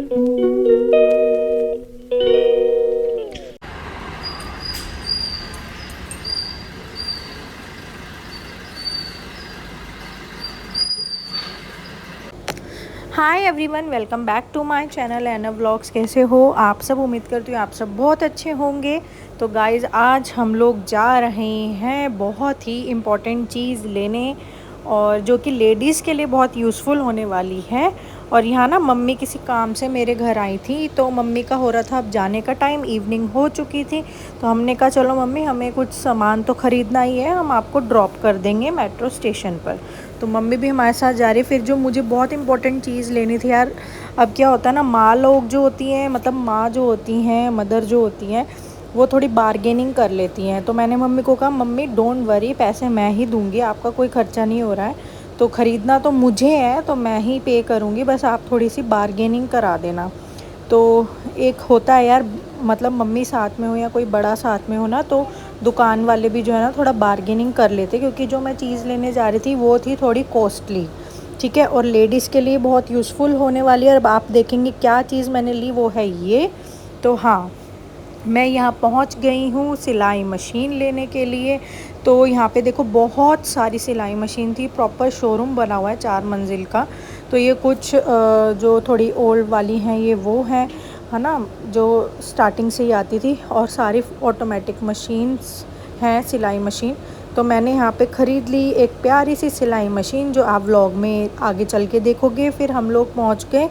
Hi everyone, welcome back to my channel Ena vlogs. कैसे हो आप सब? उम्मीद करती हूँ आप सब बहुत अच्छे होंगे। तो गाइज़, आज हम लोग जा रहे हैं बहुत ही इम्पॉर्टेंट चीज़ लेने, और जो कि लेडीज़ के लिए बहुत यूज़फुल होने वाली है। और यहाँ ना मम्मी किसी काम से मेरे घर आई थी, तो मम्मी का हो रहा था अब जाने का टाइम, इवनिंग हो चुकी थी। तो हमने कहा चलो मम्मी, हमें कुछ सामान तो ख़रीदना ही है, हम आपको ड्रॉप कर देंगे मेट्रो स्टेशन पर। तो मम्मी भी हमारे साथ जा रही। फिर जो मुझे बहुत इंपॉर्टेंट चीज़ लेनी थी यार, अब क्या होता है ना, माँ लोग जो होती हैं, मतलब माँ जो होती हैं, मदर जो होती हैं, वो थोड़ी बार्गेनिंग कर लेती हैं। तो मैंने मम्मी को कहा, मम्मी डोंट वरी, पैसे मैं ही दूंगी, आपका कोई ख़र्चा नहीं हो रहा है, तो ख़रीदना तो मुझे है, तो मैं ही पे करूँगी, बस आप थोड़ी सी बार्गेनिंग करा देना। तो एक होता है यार, मतलब मम्मी साथ में हो या कोई बड़ा साथ में हो ना, तो दुकान वाले भी जो है ना थोड़ा बार्गेनिंग कर लेते, क्योंकि जो मैं चीज़ लेने जा रही थी वो थी थोड़ी कॉस्टली, ठीक है, और लेडीज़ के लिए बहुत यूज़फुल होने वाली है। अब आप देखेंगे क्या चीज़ मैंने ली, वो है ये। तो हाँ, मैं यहाँ पहुँच गई हूँ सिलाई मशीन लेने के लिए। तो यहाँ पे देखो बहुत सारी सिलाई मशीन थी, प्रॉपर शोरूम बना हुआ है 4 मंजिल का। तो ये कुछ जो थोड़ी ओल्ड वाली हैं ये वो हैं, है ना, जो स्टार्टिंग से ही आती थी, और सारी ऑटोमेटिक मशीन्स हैं सिलाई मशीन। तो मैंने यहाँ पे ख़रीद ली एक प्यारी सी सिलाई मशीन, जो आप व्लॉग में आगे चल के देखोगे। फिर हम लोग पहुँच गए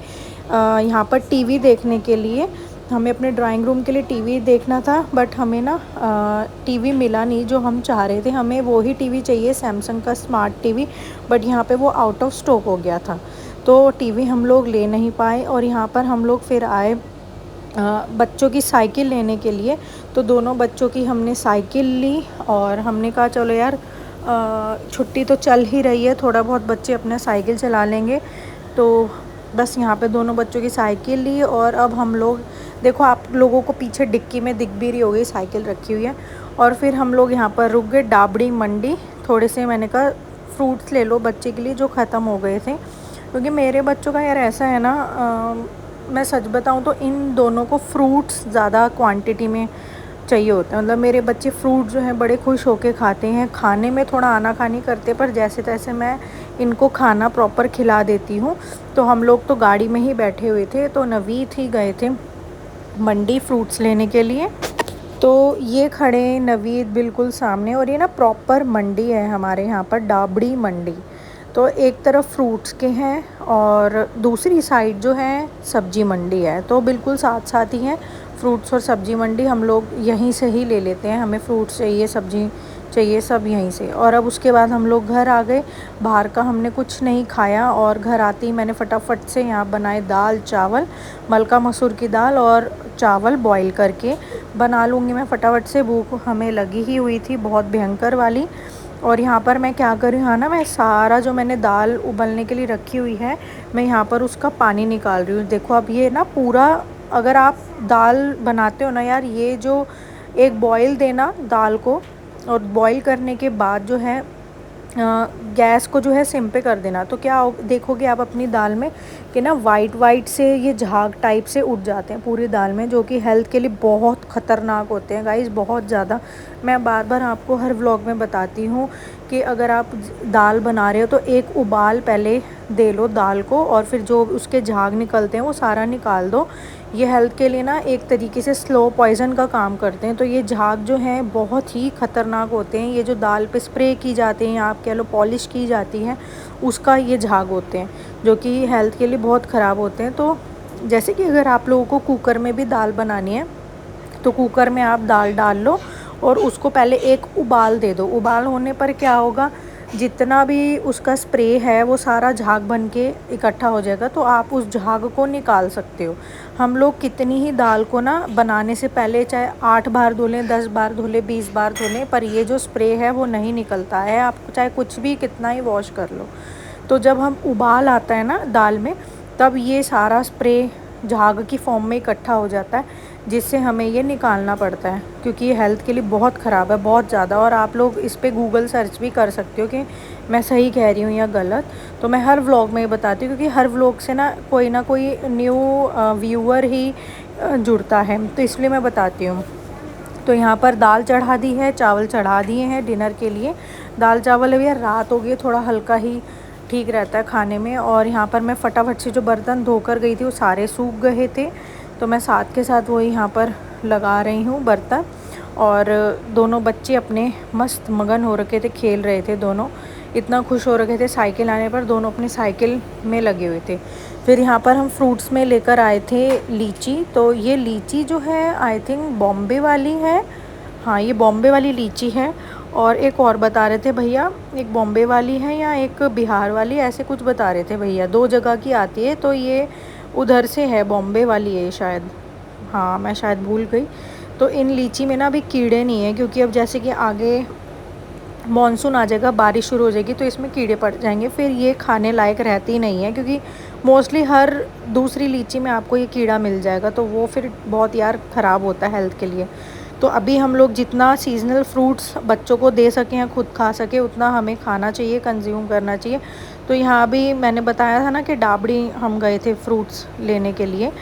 यहाँ पर टीवी देखने के लिए। हमें अपने ड्राइंग रूम के लिए टीवी देखना था, बट हमें ना टीवी मिला नहीं जो हम चाह रहे थे। हमें वो ही टीवी चाहिए, सैमसंग का स्मार्ट टीवी, बट यहाँ पे वो आउट ऑफ स्टॉक हो गया था, तो टीवी हम लोग ले नहीं पाए। और यहाँ पर हम लोग फिर आए बच्चों की साइकिल लेने के लिए। तो दोनों बच्चों की हमने साइकिल ली, और हमने कहा चलो यार, छुट्टी तो चल ही रही है, थोड़ा बहुत बच्चे अपना साइकिल चला लेंगे। तो बस यहाँ पे दोनों बच्चों की साइकिल ली, और अब हम लोग, देखो आप लोगों को पीछे डिक्की में दिख भी रही होगी साइकिल रखी हुई है। और फिर हम लोग यहाँ पर रुक गए, डाबड़ी मंडी। थोड़े से मैंने कहा फ्रूट्स ले लो बच्चे के लिए जो ख़त्म हो गए थे, क्योंकि मेरे बच्चों का यार ऐसा है ना, मैं सच बताऊँ तो इन दोनों को फ्रूट्स ज़्यादा क्वांटिटी में चाहिए होते हैं। मतलब मेरे बच्चे फ्रूट जो हैं बड़े खुश होके खाते हैं, खाने में थोड़ा आनाकानी करते, पर जैसे तैसे मैं इनको खाना प्रॉपर खिला देती हूँ। तो हम लोग तो गाड़ी में ही बैठे हुए थे, तो नवीद ही गए थे मंडी फ्रूट्स लेने के लिए। तो ये खड़े नवीद बिल्कुल सामने, और ये ना प्रॉपर मंडी है हमारे यहाँ पर, डाबड़ी मंडी। तो एक तरफ फ्रूट्स के हैं और दूसरी साइड जो है सब्जी मंडी है, तो बिल्कुल साथ साथ ही हैं फ्रूट्स और सब्जी मंडी। हम लोग यहीं से ही ले लेते हैं, हमें फ्रूट्स चाहिए, सब्जी चाहिए, सब यहीं से। और अब उसके बाद हम लोग घर आ गए। बाहर का हमने कुछ नहीं खाया, और घर आते ही मैंने फटाफट से यहाँ बनाए दाल चावल, मलका मसूर की दाल और चावल बॉईल करके बना लूँगी मैं फटाफट से, भूख हमें लगी ही हुई थी बहुत भयंकर वाली। और यहाँ पर मैं क्या कर रही हूँ, हाँ ना, मैं सारा जो मैंने दाल उबलने के लिए रखी हुई है, मैं यहाँ पर उसका पानी निकाल रही हूँ। देखो अब ये ना पूरा, अगर आप दाल बनाते हो ना यार, ये जो एक बॉईल देना दाल को, और बॉईल करने के बाद जो है गैस को जो है सिम पे कर देना, तो क्या देखोगे आप अपनी दाल में कि ना वाइट वाइट से ये झाग टाइप से उठ जाते हैं पूरी दाल में, जो कि हेल्थ के लिए बहुत ख़तरनाक होते हैं गाइस, बहुत ज़्यादा। मैं बार बार आपको हर व्लॉग में बताती हूँ कि अगर आप दाल बना रहे हो तो एक उबाल पहले दे लो दाल को, और फिर जो उसके झाग निकलते हैं वो सारा निकाल दो। ये हेल्थ के लिए ना एक तरीके से स्लो पॉइज़न का काम करते हैं। तो ये झाग जो हैं बहुत ही ख़तरनाक होते हैं। ये जो दाल पे स्प्रे की जाती हैं, आप कह लो पॉलिश की जाती है, उसका ये झाग होते हैं, जो कि हेल्थ के लिए बहुत ख़राब होते हैं। तो जैसे कि अगर आप लोगों को कुकर में भी दाल बनानी है, तो कुकर में आप दाल डाल लो और उसको पहले एक उबाल दे दो। उबाल होने पर क्या होगा, जितना भी उसका स्प्रे है वो सारा झाग बन के इकट्ठा हो जाएगा, तो आप उस झाग को निकाल सकते हो। हम लोग कितनी ही दाल को ना बनाने से पहले चाहे 8 बार धो लें, 10 बार धो लें, 20 बार धो लें, पर ये जो स्प्रे है वो नहीं निकलता है, आप चाहे कुछ भी कितना ही वॉश कर लो। तो जब हम उबाल आता है ना दाल में, तब ये सारा स्प्रे झाग की फॉर्म में इकट्ठा हो जाता है, जिससे हमें ये निकालना पड़ता है, क्योंकि ये हेल्थ के लिए बहुत ख़राब है, बहुत ज़्यादा। और आप लोग इस पे गूगल सर्च भी कर सकते हो कि मैं सही कह रही हूँ या गलत। तो मैं हर व्लॉग में ये बताती हूँ, क्योंकि हर व्लॉग से ना कोई न्यू व्यूअर ही जुड़ता है, तो इसलिए मैं बताती हूँ। तो यहाँ पर दाल चढ़ा दी है, चावल चढ़ा दिए हैं डिनर के लिए। दाल चावल अभी यार रात हो गई, थोड़ा हल्का ही ठीक रहता है खाने में। और यहाँ पर मैं फटाफट से जो बर्तन धोकर गई थी वो सारे सूख गए थे, तो मैं साथ के साथ वो यहाँ पर लगा रही हूँ बर्तन। और दोनों बच्चे अपने मस्त मगन हो रखे थे, खेल रहे थे दोनों, इतना खुश हो रखे थे साइकिल आने पर, दोनों अपनी साइकिल में लगे हुए थे। फिर यहाँ पर हम फ्रूट्स में लेकर आए थे लीची। तो ये लीची जो है आई थिंक बॉम्बे वाली है, हाँ ये बॉम्बे वाली लीची है। और एक और बता रहे थे भैया, एक बॉम्बे वाली है या एक बिहार वाली, ऐसे कुछ बता रहे थे भैया, 2 जगह की आती है। तो ये उधर से है, बॉम्बे वाली है शायद, हाँ मैं शायद भूल गई। तो इन लीची में ना अभी कीड़े नहीं हैं, क्योंकि अब जैसे कि आगे मॉनसून आ जाएगा, बारिश शुरू हो जाएगी, तो इसमें कीड़े पड़ जाएंगे, फिर ये खाने लायक रहती नहीं है, क्योंकि मोस्टली हर दूसरी लीची में आपको ये कीड़ा मिल जाएगा, तो वो फिर बहुत यार ख़राब होता है हेल्थ के लिए। तो अभी हम लोग जितना सीजनल फ्रूट्स बच्चों को दे सकें या खुद खा सके उतना हमें खाना चाहिए, कंज्यूम करना चाहिए। तो यहाँ भी मैंने बताया था ना कि डाबड़ी हम गए थे फ्रूट्स लेने के लिए,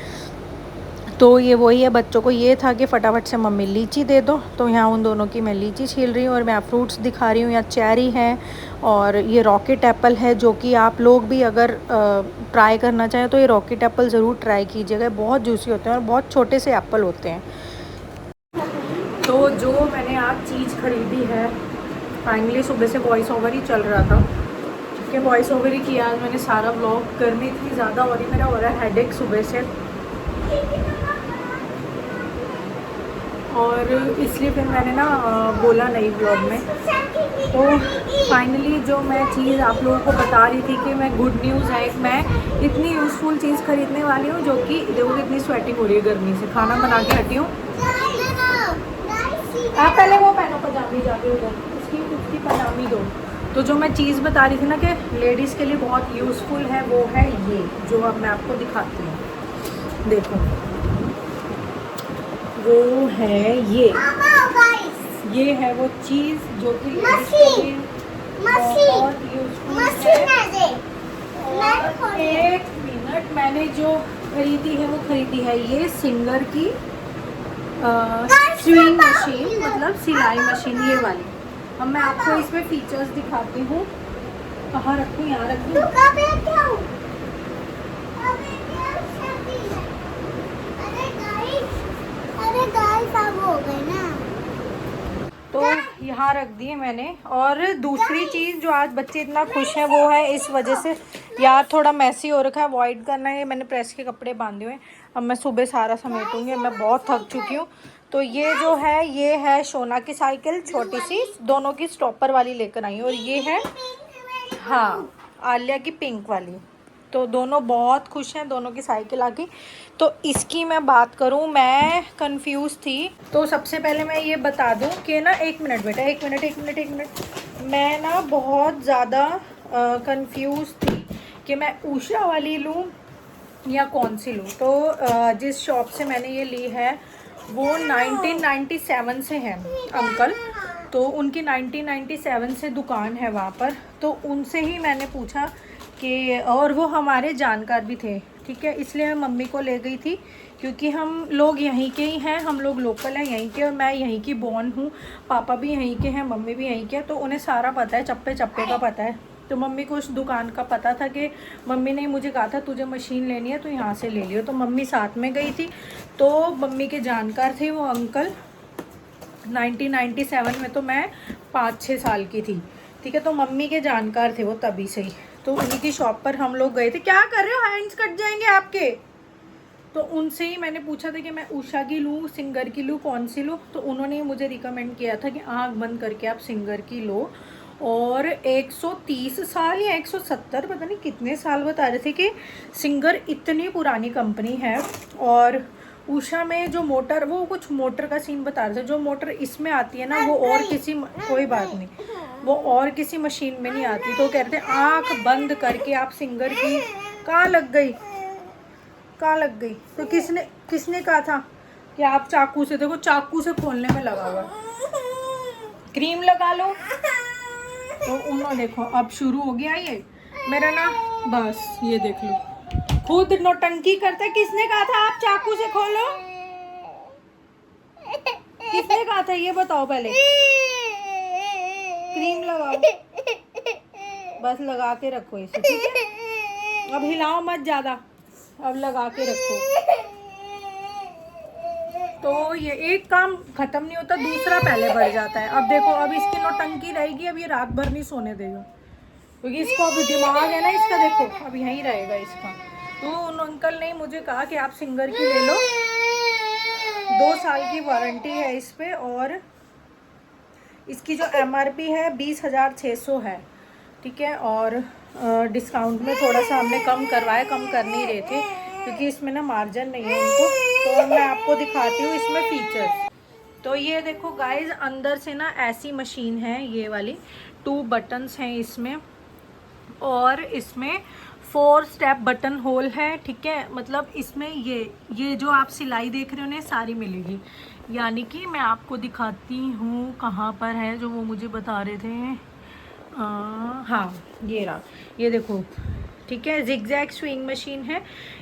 तो ये वही है, बच्चों को ये था कि फटाफट से मम्मी लीची दे दो। तो यहाँ उन दोनों की मैं लीची छील रही हूँ और मैं फ्रूट्स दिखा रही हूँ। यहाँ चेरी है और ये रॉकेट एप्पल है, जो कि आप लोग भी अगर ट्राई करना चाहें तो ये रॉकेट एप्पल ज़रूर ट्राई कीजिएगा, बहुत जूसी होते हैं और बहुत छोटे से एप्पल होते हैं। तो जो मैंने आज चीज़ खरीदी है, फाइनली सुबह से वॉइस ओवर ही चल रहा था कि वॉइस ओवर ही किया आज मैंने सारा व्लॉग, गर्मी थी ज़्यादा हो रही, मेरा हो रहा है हेडेक सुबह से, और इसलिए फिर मैंने ना बोला नहीं व्लॉग में। तो फाइनली जो मैं चीज़ आप लोगों को बता रही थी कि मैं गुड न्यूज़ है, मैं इतनी यूज़फुल चीज़ खरीदने वाली हूँ, जो कि देखो इतनी स्वेटिंग हो रही है गर्मी से, खाना बना के हटी हूँ। आप पहले वो पहनो पजामी, जाके उधर उसकी पजामी दो। तो जो मैं चीज़ बता रही थी ना कि लेडीज़ के लिए बहुत यूज़फुल है, वो है ये, जो अब मैं आपको दिखाती हूँ, देखो वो है ये है वो चीज़ जो कि बहुत यूज़फुल है। और 1 मिनट, मैंने जो खरीदी है वो खरीदी है ये सिंगर की स्विंग मशीन, मतलब सिलाई मशीन, ये वाली। अब मैं आपको इसमें फीचर्स दिखाती हूँ, कहाँ रखूँ, यहाँ रखूँ। तो यहाँ रख दिए मैंने। और दूसरी चीज़ जो आज बच्चे इतना खुश हैं वो है, इस वजह से यार थोड़ा मैसी हो रखा है, अवॉइड करना है, मैंने प्रेस के कपड़े बांधे हुए हैं, अब मैं सुबह सारा समेटूंगी, मैं बहुत थक चुकी हूँ। तो ये जो है ये है शोना की साइकिल, छोटी सी, दोनों की स्टॉपर वाली लेकर आई, और ये है हाँ आलिया की पिंक वाली। तो दोनों बहुत खुश हैं, दोनों की साइकिल आ गई। तो इसकी मैं बात करूं, मैं कंफ्यूज थी। तो सबसे पहले मैं ये बता दूं कि ना, 1 मिनट बेटा, 1 मिनट, मैं ना बहुत ज़्यादा कंफ्यूज थी कि मैं उषा वाली लूं या कौन सी लूं। तो जिस शॉप से मैंने ये ली है वो 1997 से है अंकल, तो उनकी 1997 से दुकान है वहाँ पर। तो उनसे ही मैंने पूछा कि, और वो हमारे जानकार भी थे, ठीक है, इसलिए मैं मम्मी को ले गई थी, क्योंकि हम लोग यहीं के ही हैं, हम लोग लोकल हैं यहीं के, और मैं यहीं की बॉर्न हूँ, पापा भी यहीं के हैं, मम्मी भी यहीं के, तो उन्हें सारा पता है, चप्पे चप्पे का पता है। तो मम्मी को उस दुकान का पता था कि मम्मी ने मुझे कहा था तुझे मशीन लेनी है तो यहाँ से ले लियो, तो मम्मी साथ में गई थी। तो मम्मी के जानकार थे वो अंकल। 1997 में तो मैं 5-6 साल की थी, ठीक है, तो मम्मी के जानकार थे वो तभी से ही। तो उन्हीं की शॉप पर हम लोग गए थे। क्या कर रहे हो, हैंड्स कट जाएंगे आपके। तो उनसे ही मैंने पूछा था कि मैं उषा की लूँ, सिंगर की लूँ, कौन सी लूँ। तो उन्होंने मुझे रिकमेंड किया था कि आँख बंद करके आप सिंगर की लो। और 130 साल या 170 पता नहीं कितने साल बता रहे थे कि सिंगर इतनी पुरानी कंपनी है। और उषा में जो मोटर, वो कुछ मोटर का सीन बता रहे थे, जो मोटर इसमें आती है ना वो और किसी, कोई बात नहीं, वो और किसी मशीन में नहीं आती। तो कह रहे थे आँख बंद करके आप सिंगर की। कहाँ लग गई, कहाँ लग गई। तो किसने कहा था कि आप चाकू से, देखो चाकू से खोलने में लगा हुआ, क्रीम लगा लो। तो उन्होंने देखो अब शुरू हो गया ये मेरा ना, बस ये देख लो खुद नौटंकी करता है। किसने कहा था आप चाकू से खोलो? किसने कहा था ये बताओ पहले। क्रीम लगाओ, बस लगा के रखो इसे, ठीक है? अब हिलाओ मत ज्यादा, अब लगा के रखो। तो ये एक काम खत्म नहीं होता, दूसरा पहले बढ़ जाता है। अब देखो अब इसकी नौटंकी रहेगी, अब ये रात भर नहीं सोने देगा क्योंकि इसको अभी दिमाग है ना इसका, देखो अब यहीं रहेगा इसका। तो उन अंकल ने मुझे कहा कि आप सिंगर की ले लो, 2 साल की वारंटी है इस पे, और इसकी जो MRP है 20,600 है, ठीक है? और डिस्काउंट में थोड़ा सा हमने कम करवाया, कम कर नहीं रहे थे क्योंकि इसमें ना मार्जिन नहीं है उनको। तो मैं आपको दिखाती हूँ इसमें फीचर्स। तो ये देखो गाइज, अंदर से ना ऐसी मशीन है ये वाली, 2 बटन्स हैं इसमें, और इसमें 4 स्टेप बटन होल है, ठीक है? मतलब इसमें ये जो आप सिलाई देख रहे हो ना सारी मिलेगी। यानी कि मैं आपको दिखाती हूँ कहाँ पर है जो वो मुझे बता रहे थे। हाँ ये रहा, ये देखो, ठीक है? जिगजैग स्विंग मशीन है,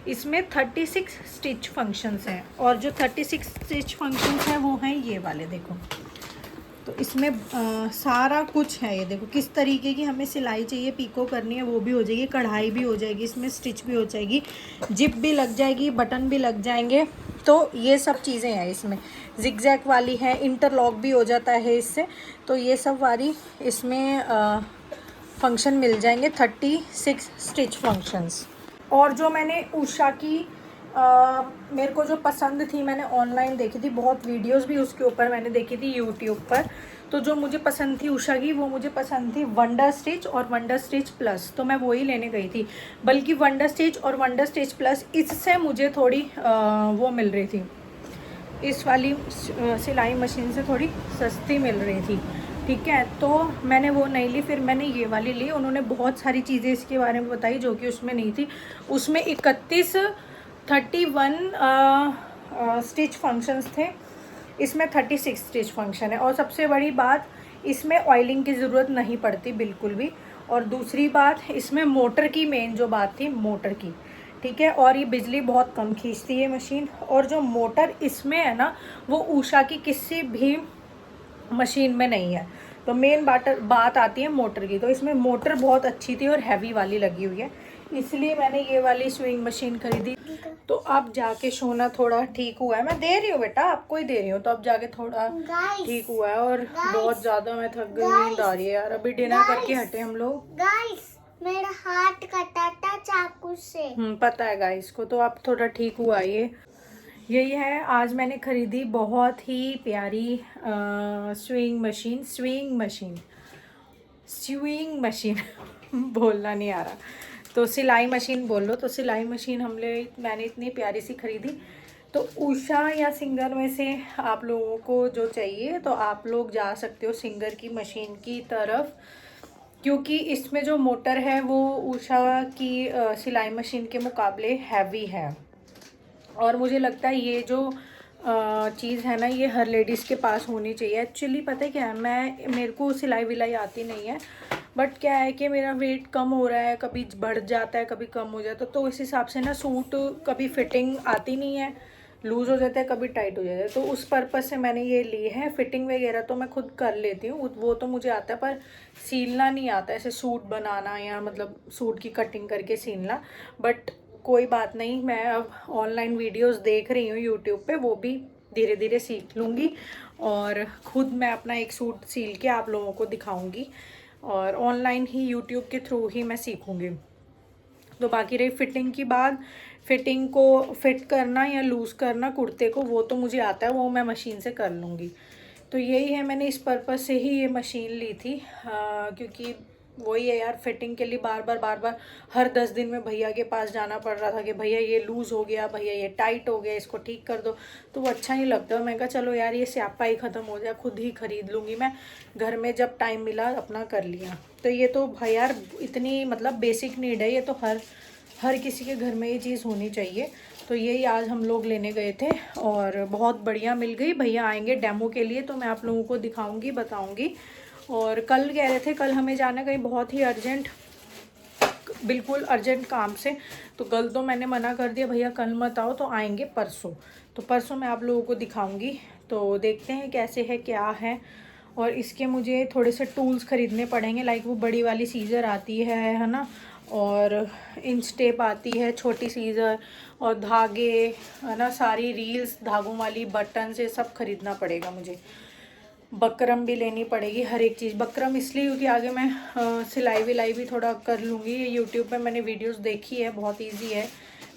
इसमें 36 स्टिच फंक्शंस हैं, और जो 36 स्टिच फंक्शंस हैं वो हैं ये वाले, देखो। तो इसमें सारा कुछ है, ये देखो किस तरीके की हमें सिलाई चाहिए, पीको करनी है वो भी हो जाएगी, कढ़ाई भी हो जाएगी, इसमें स्टिच भी हो जाएगी, जिप भी लग जाएगी, बटन भी लग जाएंगे। तो ये सब चीज़ें हैं इसमें। जिगजैग वाली है, इंटरलॉक भी हो जाता है इससे। तो ये सब वाली इसमें फंक्शन मिल जाएंगे, 36 स्टिच फंक्शंस। और जो मैंने उषा की मेरे को जो पसंद थी, मैंने ऑनलाइन देखी थी, बहुत वीडियोस भी उसके ऊपर मैंने देखी थी यूट्यूब पर। तो जो मुझे पसंद थी उषा की, वो मुझे पसंद थी वंडर स्टिच और वंडर स्टिच प्लस, तो मैं वही लेने गई थी। बल्कि वंडर स्टिच और वंडर स्टिच प्लस इससे मुझे थोड़ी वो मिल रही थी, इस वाली सिलाई मशीन से थोड़ी सस्ती मिल रही थी, ठीक है? तो मैंने वो नहीं ली, फिर मैंने ये वाली ली। उन्होंने बहुत सारी चीज़ें इसके बारे में बताई जो कि उसमें नहीं थी। उसमें 31 स्टिच फंक्शंस थे, इसमें 36 स्टिच फंक्शन है। और सबसे बड़ी बात, इसमें ऑयलिंग की ज़रूरत नहीं पड़ती बिल्कुल भी। और दूसरी बात, इसमें मोटर की मेन जो बात थी, मोटर की, ठीक है? और ये बिजली बहुत कम खींचती है मशीन। और जो मोटर इसमें है ना, वो उषा की किसी भी मशीन में नहीं है। तो मेन बात आती है मोटर की। तो इसमें मोटर बहुत अच्छी थी और हैवी वाली लगी हुई है, इसलिए मैंने ये वाली स्विंग मशीन खरीदी। तो अब जाके सोना थोड़ा ठीक हुआ है, मैं दे रही हूँ बेटा, आपको ही दे रही हूँ। तो अब जाके थोड़ा ठीक हुआ है, और बहुत ज़्यादा मैं थक गई, नींद आ रही है यार। अभी डिनर करके हटे हम लोग। मेरा हाथ कटा था चाकू से। पता है गाइस को। तो अब थोड़ा ठीक हुआ ये, यही है। आज मैंने खरीदी बहुत ही प्यारी स्विंग मशीन बोलना नहीं आ रहा, तो सिलाई मशीन बोल लो। तो सिलाई मशीन मैंने इतनी प्यारी सी खरीदी। तो उषा या सिंगर में से आप लोगों को जो चाहिए तो आप लोग जा सकते हो सिंगर की मशीन की तरफ, क्योंकि इसमें जो मोटर है वो उषा की सिलाई मशीन के मुकाबले हैवी है। और मुझे लगता है ये जो चीज़ है ना, ये हर लेडीज़ के पास होनी चाहिए। एक्चुअली पता है क्या है, मेरे को सिलाई विलाई आती नहीं है, बट क्या है कि मेरा वेट कम हो रहा है, कभी बढ़ जाता है, कभी कम हो जाता है। तो इस हिसाब से ना सूट कभी फिटिंग आती नहीं है, लूज़ हो जाता है, कभी टाइट हो जाता है। तो उस पर्पज़ से मैंने ये ली है। फिटिंग वगैरह तो मैं खुद कर लेती हूँ, वो तो मुझे आता है, पर सीलना नहीं आता, ऐसे सूट बनाना या मतलब सूट की कटिंग करके सीलना। बट कोई बात नहीं, मैं अब ऑनलाइन वीडियोस देख रही हूँ यूट्यूब पे, वो भी धीरे धीरे सीख लूँगी, और ख़ुद मैं अपना एक सूट सील के आप लोगों को दिखाऊँगी, और ऑनलाइन ही यूट्यूब के थ्रू ही मैं सीखूँगी। तो बाकी रही फिटिंग की बात, फिटिंग को फिट करना या लूज़ करना कुर्ते को, वो तो मुझे आता है, वो मैं मशीन से कर लूँगी। तो यही है, मैंने इस पर्पज़ से ही ये मशीन ली थी, क्योंकि वही है यार, फिटिंग के लिए बार बार हर 10 दिन में भैया के पास जाना पड़ रहा था कि भैया ये लूज़ हो गया, भैया ये टाइट हो गया, इसको ठीक कर दो। तो वो अच्छा नहीं लगता। मैं कहा चलो यार ये स्यापा ही ख़त्म हो जाए, खुद ही ख़रीद लूँगी मैं। घर में जब टाइम मिला अपना कर लिया। तो ये तो भाई यार इतनी मतलब बेसिक नीड है, ये तो हर किसी के घर में ये चीज़ होनी चाहिए। तो यही आज हम लोग लेने गए थे, और बहुत बढ़िया मिल गई। भैया आएंगे डेमो के लिए, तो मैं आप लोगों को दिखाऊंगी, बताऊंगी। और कल कह रहे थे कल हमें जाना कहीं बहुत ही अर्जेंट, बिल्कुल अर्जेंट काम से। तो कल तो मैंने मना कर दिया, भैया कल मत आओ, तो आएंगे परसों। तो परसों मैं आप लोगों को दिखाऊंगी। तो देखते हैं कैसे है क्या है। और इसके मुझे थोड़े से टूल्स ख़रीदने पड़ेंगे, लाइक वो बड़ी वाली सीज़र आती है ना, और इंच टेप आती है, छोटी सीज़र, और धागे है ना, सारी रील्स धागों वाली, बटन से सब ख़रीदना पड़ेगा मुझे। बकरम भी लेनी पड़ेगी, हर एक चीज़। बकरम इसलिए क्योंकि आगे मैं सिलाई विलाई भी थोड़ा कर लूँगी। ये यूट्यूब पे मैंने वीडियोस देखी है, बहुत इजी है,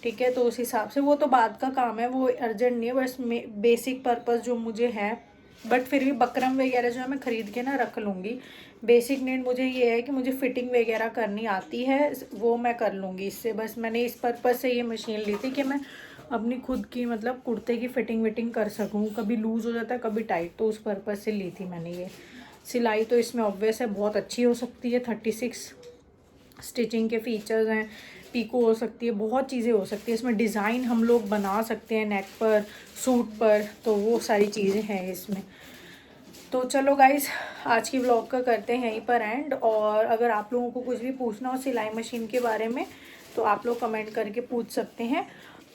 ठीक है। तो उस हिसाब से वो तो बाद का काम है, वो अर्जेंट नहीं है, बस बेसिक पर्पस जो मुझे है। बट फिर भी बकरम वगैरह जो है मैं ख़रीद के ना रख लूँगी। बेसिक नीड मुझे ये है कि मुझे फ़िटिंग वगैरह करनी आती है, वो मैं कर लूँगी इससे। बस मैंने इस पर्पज़ से ये मशीन ली थी कि मैं अपनी खुद की मतलब कुर्ते की फ़िटिंग विटिंग कर सकूँ। कभी लूज़ हो जाता है, कभी टाइट, तो उस पर्पज़ से ली थी मैंने ये। सिलाई तो इसमें ऑब्वियस है बहुत अच्छी हो सकती है, 36 स्टिचिंग के फीचर्स हैं, पीको हो सकती है, बहुत चीज़ें हो सकती है इसमें। डिज़ाइन हम लोग बना सकते हैं नेक पर, सूट पर, तो वो सारी चीज़ें हैं इसमें। तो चलो गाइस, आज की व्लॉग का करते हैं यहीं पर एंड। और अगर आप लोगों को कुछ भी पूछना हो सिलाई मशीन के बारे में, तो आप लोग कमेंट करके पूछ सकते हैं।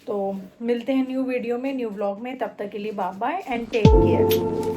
तो मिलते हैं न्यू वीडियो में, न्यू व्लॉग में। तब तक के लिए bye bye and take care.